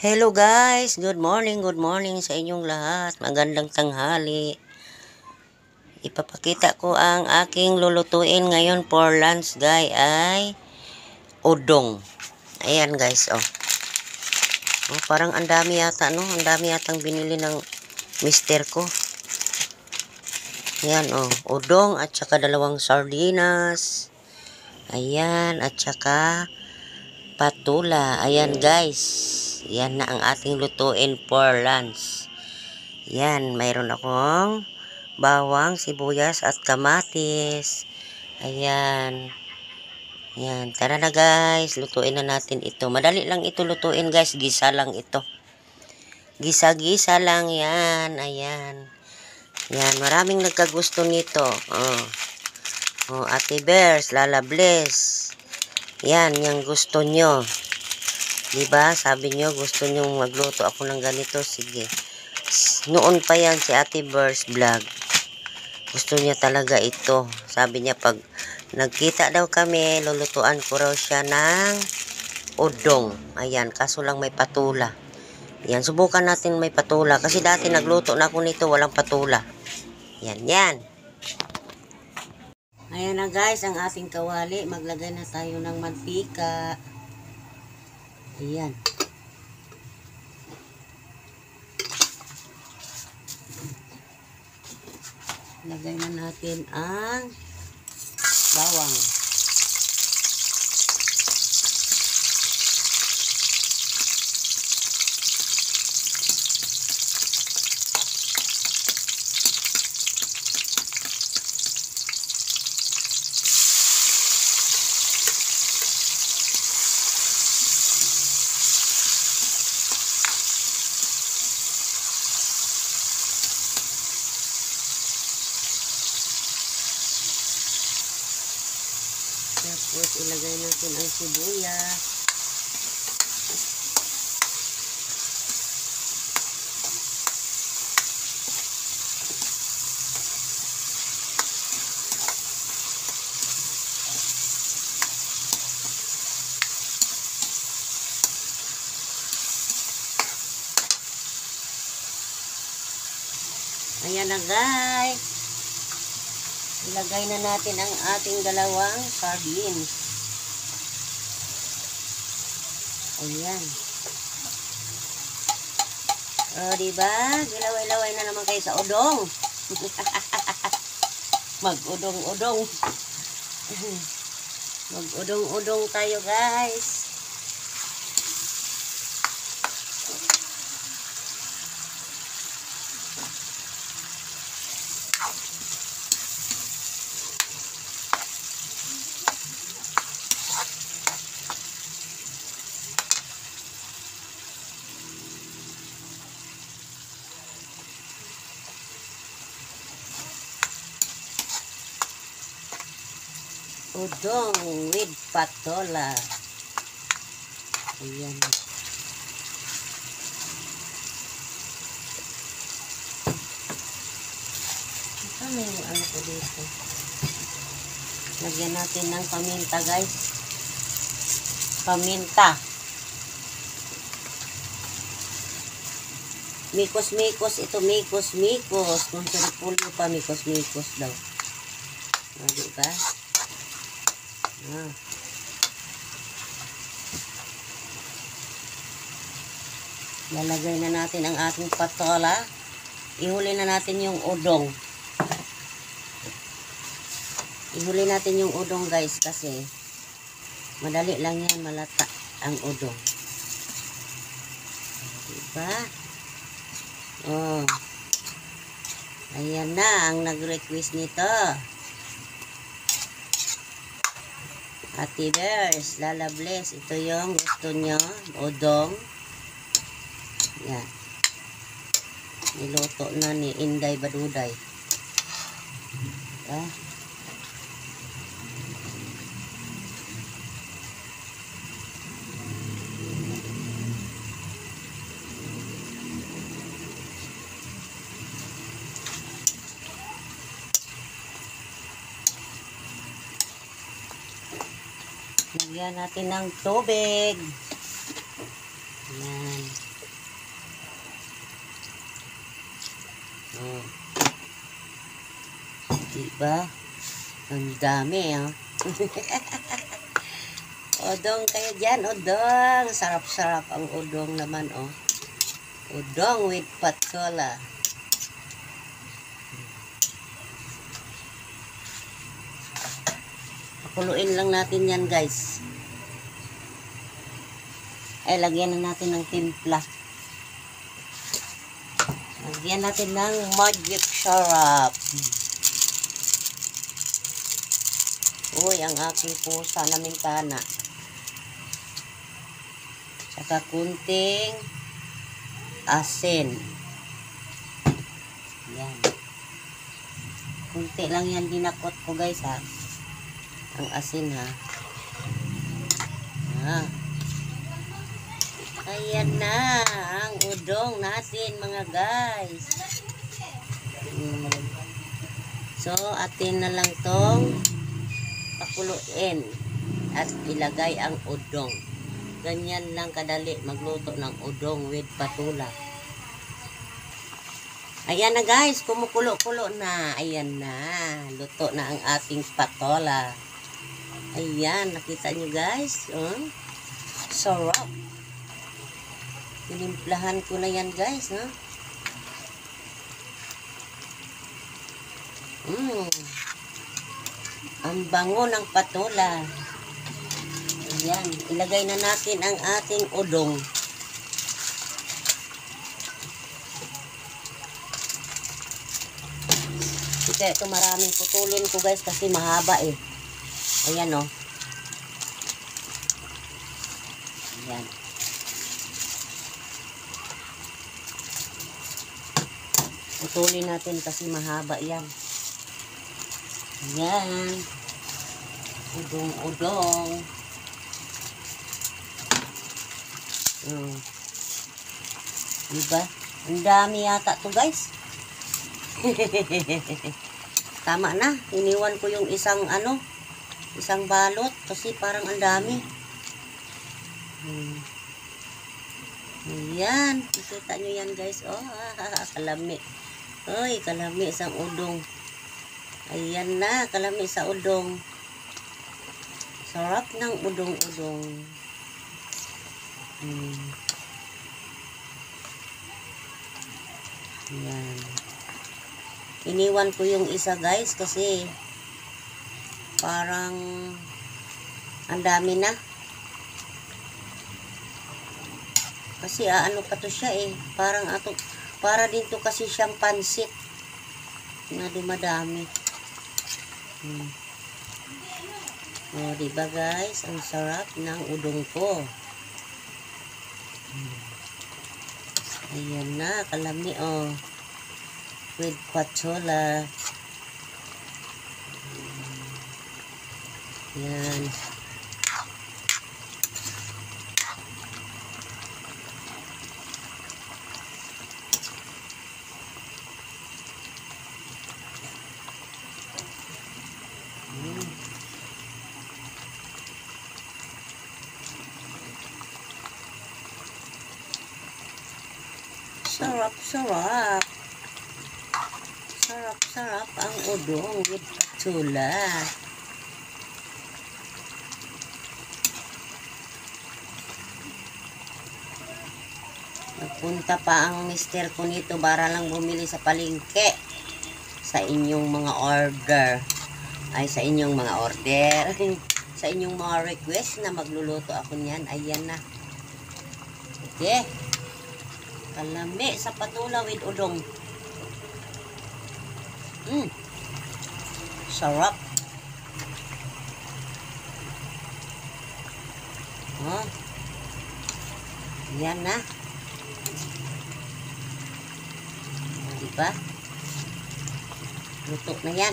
Hello guys, good morning sa inyong lahat. Magandang tanghali. Ipapakita ko ang aking lulutuin ngayon for lunch guys ay udong. Ayan guys, oh. Parang ang dami yata, no? Ang dami yatang binili ng mister ko. Ayan, oh. Udong at saka dalawang sardinas. Ayan, at saka patula. Ayan guys. Yan na ang ating lutuin for lunch. Yan, mayroon akong bawang, sibuyas at kamatis. Ayan. Yan, tara na guys. Lutuin na natin ito. Madali lang ito lutuin guys. Gisa lang ito. Gisa-gisa lang yan. Ayan. Yan, maraming nagkagusto nito. Ate Bears, Lala Bless. Yan, yung gusto nyo. Diba? Sabi nyo, gusto nyo magluto ako ng ganito. Sige. Noon pa yan si Ate Bears Vlog. Gusto niya talaga ito. Sabi niya, pag nagkita daw kami, lulutuan ko raw siya ng udong. Ayan, kaso lang may patula. Yan, subukan natin may patula. Kasi dati nagluto na ako nito, walang patula. Yan, yan. Ayan na guys, ang ating kawali. Maglagay na tayo ng mantika. Ayan. Lagay na natin ang bawang. Tapos ilagay natin ang sibuyas. Ayan na guys. Ilagay na natin ang ating dalawang sardines. Ayan. Diba? Gilaway-laway na naman kayo sa udong. Mag-udong-udong. Mag-udong-udong tayo guys. Udong with patola. Ayan. Ito na yung ano ko dito. Lagyan natin ng paminta guys. Paminta. Mikos-mikos. Ito mikos-mikos. Kung sa repulyo pa mikos-mikos daw. Diba? Lalagay na natin ang ating patola. Ihuli na natin yung udong. Ihuli natin yung udong guys kasi madali lang yan malata ang udong. Diba? Ayan na ang nag-request nito. Ate Bears, Lala Bless. Ito yung gusto nyo. Udong. Yan. Niluto na ni Inday Baduday. Lagyan natin ng tubig. Ayan. Oh. Diba? Ang dami, ha? Udong kayo dyan, udong. Sarap-sarap ang udong naman, oh. Udong with patola. Pakuluin lang natin yan, guys. Ay, lagyan na natin ng timpla. Lagyan natin ng magic syrup. Uy, ang aking pusa na mintana. Saka kunting asin. Yan. Kunti lang yan dinakot ko, guys, ha. Ang asin, ha. Ayan na ang udong natin, mga guys. So, atin na lang tong pakuluin at ilagay ang udong. Ganyan lang kadali magluto ng udong with patola. Ayan na, guys, kumukulo-kulo na. Ayan na, luto na ang ating patola. Ayan, nakita nyo, guys. Sarap. Tinimplahan ko na yan, guys, ha? Ang bango ng patola. Ayan, ilagay na natin ang ating udong. Kaya ito maraming putulin ko, guys, kasi mahaba, eh. Ayan, oh. Ayan. Putulin natin kasi mahaba yan. Ayan. Udong-udong. Diba? Ang dami yata to, guys. Tama na. Iniwan ko yung isang balot kasi parang ang dami. Ayan. Nakita nyo yan, guys. Oh, kalami. Oy, kalami sa udong. Ayan na, kalami sa udong. Sarap ng udong-udong. Ayan. Iniwan ko yung isa, guys, kasi parang ang dami na. Kasi ano pa to siya, eh. Para din to kasi siyang pansit na dumadami. O, diba, guys? Ang sarap ng udong ko. Ayan na, kalami, oh. With patola. Ayan. Sarap-sarap. Sarap-sarap ang udong with patola. Nagpunta pa ang mister ko nito para lang bumili sa palengke sa inyong mga order. Ay, sa inyong mga order. Sa inyong mga request na magluluto ako niyan. Ayan na. Okay. Kalami sa patola with udong. Sarap. Oh. Yan na. Diba? Luto na yan.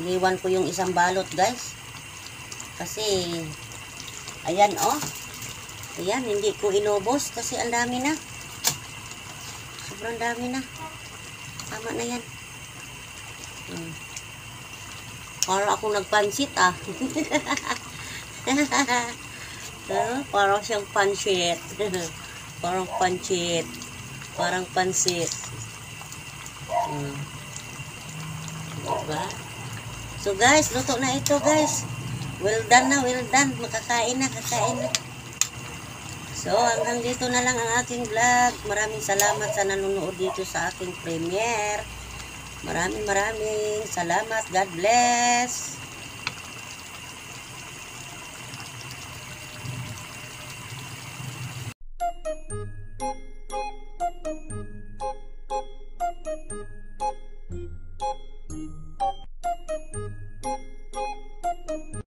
Iniwan ko yung isang balot, guys. Kasi, ayan, oh. Ayan, hindi ko inubos kasi ang dami na. Sobrang dami na. Tama na yan. Para akong nagpansit, ah. Para siyang pansit. Parang pancit. Parang pansit. Diba? So guys, luto na ito guys. Well done na, well done. Makakain na, kakain na. So, hanggang dito na lang ang aking vlog. Maraming salamat sa nanonood dito sa aking premiere. Maraming salamat. God bless.